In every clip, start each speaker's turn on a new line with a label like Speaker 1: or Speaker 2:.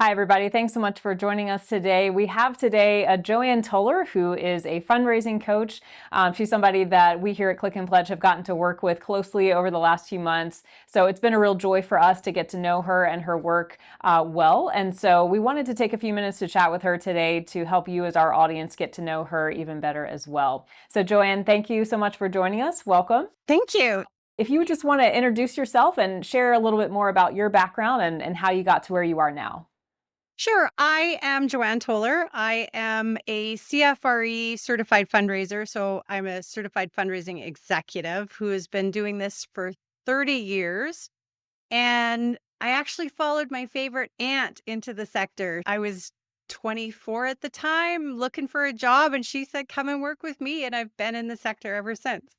Speaker 1: Hi, everybody. Thanks so much for joining us today. We have today Joanne Toller, who is a fundraising coach. She's somebody that we here at Click and Pledge have gotten to work with closely over the last few months. So it's been a real joy for us to get to know her and her work well. And so we wanted to take a few minutes to chat with her today to help you as our audience get to know her even better as well. So Joanne, thank you so much for joining us. Welcome.
Speaker 2: Thank you.
Speaker 1: If you would just want to introduce yourself and share a little bit more about your background and how you got to where you are now.
Speaker 2: Sure. I am Joanne Toller. I am a CFRE certified fundraiser. So I'm a certified fundraising executive who has been doing this for 30 years. And I actually followed my favorite aunt into the sector. I was 24 at the time looking for a job, and she said, "Come and work with me." And I've been in the sector ever since.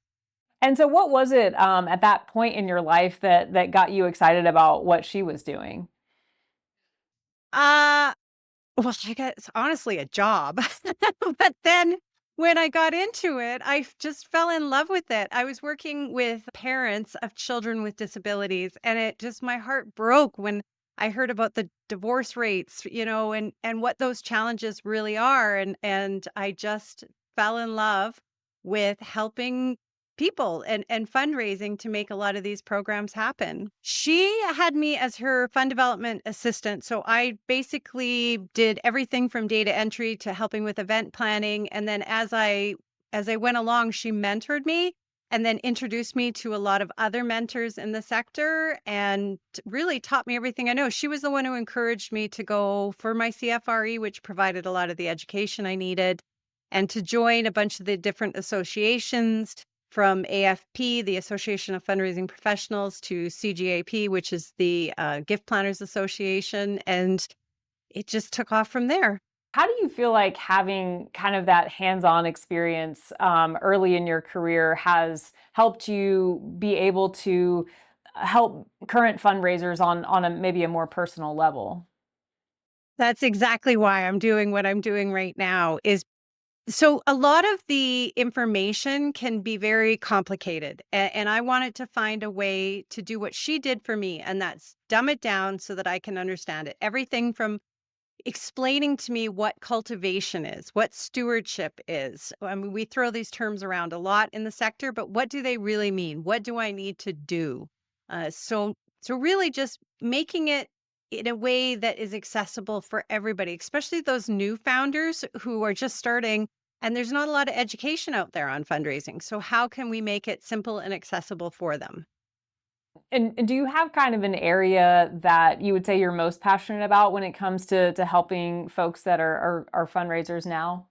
Speaker 1: And so what was it at that point in your life that got you excited about what she was doing?
Speaker 2: Uh, Well, I guess honestly a job. But then when I got into it, just fell in love with it. I was working with parents of children with disabilities, and it just my heart broke when I heard about the divorce rates, and what those challenges really are. And I just fell in love with helping people and fundraising to make a lot of these programs happen. She had me as her fund development assistant. So I basically did everything from data entry to helping with event planning. And then as I went along, she mentored me and then introduced me to a lot of other mentors in the sector and really taught me everything I know. She was the one who encouraged me to go for my CFRE, which provided a lot of the education I needed, and to join a bunch of the different associations from AFP, the Association of Fundraising Professionals, to CGAP, which is the Gift Planners Association. And it just took off from there.
Speaker 1: How do you feel like having kind of that hands-on experience early in your career has helped you be able to help current fundraisers on maybe a more personal level?
Speaker 2: That's exactly why I'm doing what I'm doing right now is so a lot of the information can be very complicated, and I wanted to find a way to do what she did for me, and that's dumb it down so that I can understand it. Everything from explaining to me what cultivation is, what stewardship is. I mean, we throw these terms around a lot in the sector, but what do they really mean? What do I need to do? So really just making it in a way that is accessible for everybody, especially those new founders who are just starting. And there's not a lot of education out there on fundraising. So how can we make it simple and accessible for them?
Speaker 1: And do you have kind of an area that you would say you're most passionate about when it comes to helping folks that are fundraisers now?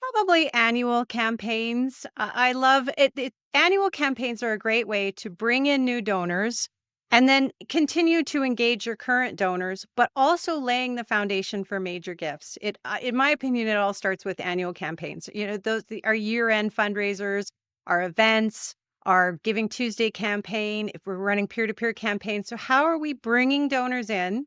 Speaker 2: Probably annual campaigns. I love it. Annual campaigns are a great way to bring in new donors and then continue to engage your current donors, but also laying the foundation for major gifts. In my opinion, it all starts with annual campaigns. Our year-end fundraisers, our events, our Giving Tuesday campaign. If we're running peer-to-peer campaigns, so how are we bringing donors in,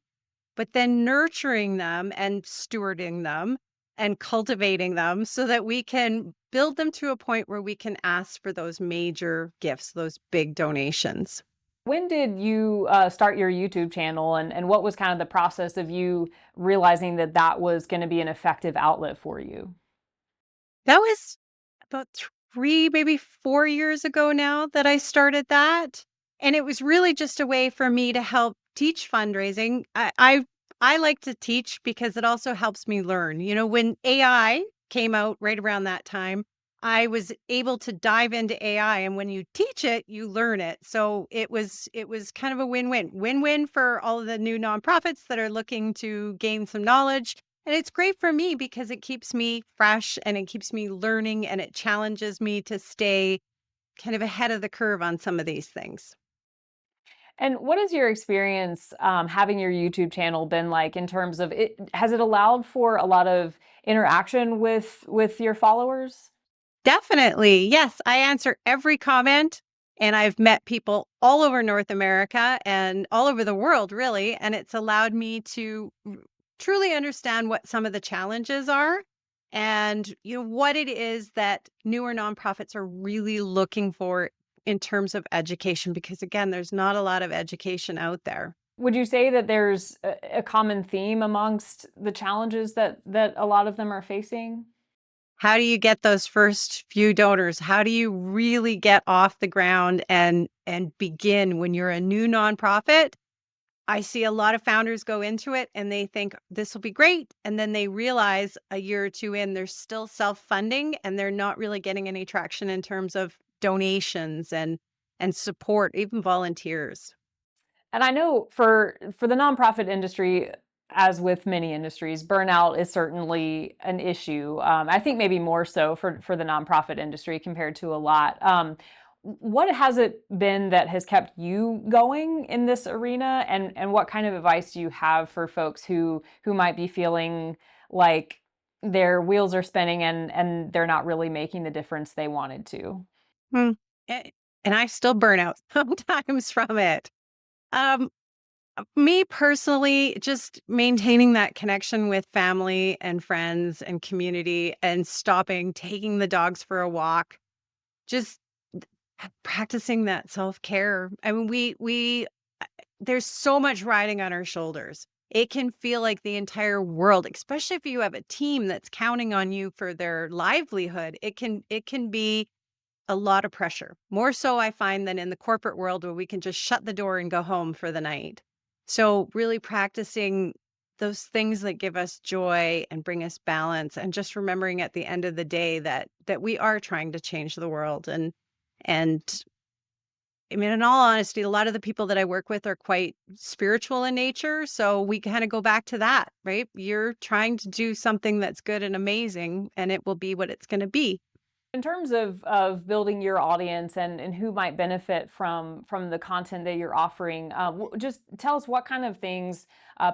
Speaker 2: but then nurturing them and stewarding them and cultivating them so that we can build them to a point where we can ask for those major gifts, those big donations.
Speaker 1: When did you start your YouTube channel, and what was kind of the process of you realizing that that was going to be an effective outlet for you?
Speaker 2: That was about 3, maybe 4 years ago now that I started that, and it was really just a way for me to help teach fundraising. I like to teach because it also helps me learn. When AI came out right around that time, I was able to dive into AI, and when you teach it, you learn it. So it was kind of a win-win. Win-win for all of the new nonprofits that are looking to gain some knowledge, and it's great for me because it keeps me fresh and it keeps me learning and it challenges me to stay kind of ahead of the curve on some of these things.
Speaker 1: And what has your experience having your YouTube channel been like in terms of it? Has it allowed for a lot of interaction with your followers?
Speaker 2: Definitely. Yes, I answer every comment, and I've met people all over North America and all over the world, really. And it's allowed me to truly understand what some of the challenges are and what it is that newer nonprofits are really looking for in terms of education, because again, there's not a lot of education out there.
Speaker 1: Would you say that there's a common theme amongst the challenges that a lot of them are facing?
Speaker 2: How do you get those first few donors? How do you really get off the ground and begin when you're a new nonprofit? I see a lot of founders go into it and they think this will be great. And then they realize a year or two in, they're still self funding and they're not really getting any traction in terms of donations and support, even volunteers.
Speaker 1: And I know for the nonprofit industry, as with many industries, burnout is certainly an issue. I think maybe more so for the nonprofit industry compared to a lot. What has it been that has kept you going in this arena, and what kind of advice do you have for folks who might be feeling like their wheels are spinning and they're not really making the difference they wanted to?
Speaker 2: Hmm. A- And I still burn out sometimes from it. Um, Me personally, just maintaining that connection with family and friends and community and stopping, taking the dogs for a walk, just practicing that self-care. I mean, there's so much riding on our shoulders. It can feel like the entire world, especially if you have a team that's counting on you for their livelihood. It can be a lot of pressure. More so I find than in the corporate world where we can just shut the door and go home for the night. So really practicing those things that give us joy and bring us balance and just remembering at the end of the day that we are trying to change the world and I mean, in all honesty, a lot of the people that I work with are quite spiritual in nature. So we kind of go back to that, right? You're trying to do something that's good and amazing, and it will be what it's going to be.
Speaker 1: In terms of building your audience and who might benefit from the content that you're offering, just tell us what kind of things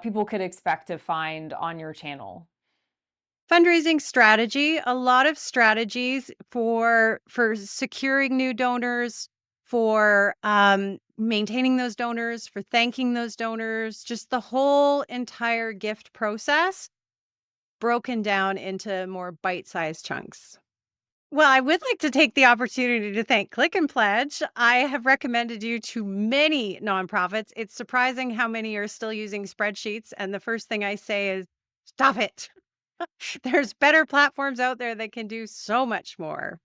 Speaker 1: people could expect to find on your channel.
Speaker 2: Fundraising strategy, a lot of strategies for securing new donors, for maintaining those donors, for thanking those donors, just the whole entire gift process broken down into more bite-sized chunks. Well, I would like to take the opportunity to thank Click and Pledge. I have recommended you to many nonprofits. It's surprising how many are still using spreadsheets. And the first thing I say is, stop it. There's better platforms out there that can do so much more.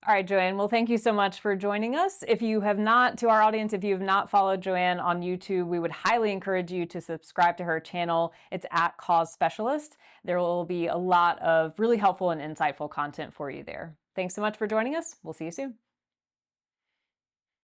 Speaker 1: All right, Joanne. Well, thank you so much for joining us. If you have not, to our audience, if you have not followed Joanne on YouTube, we would highly encourage you to subscribe to her channel. It's at Cause Specialist. There will be a lot of really helpful and insightful content for you there. Thanks so much for joining us. We'll see you soon.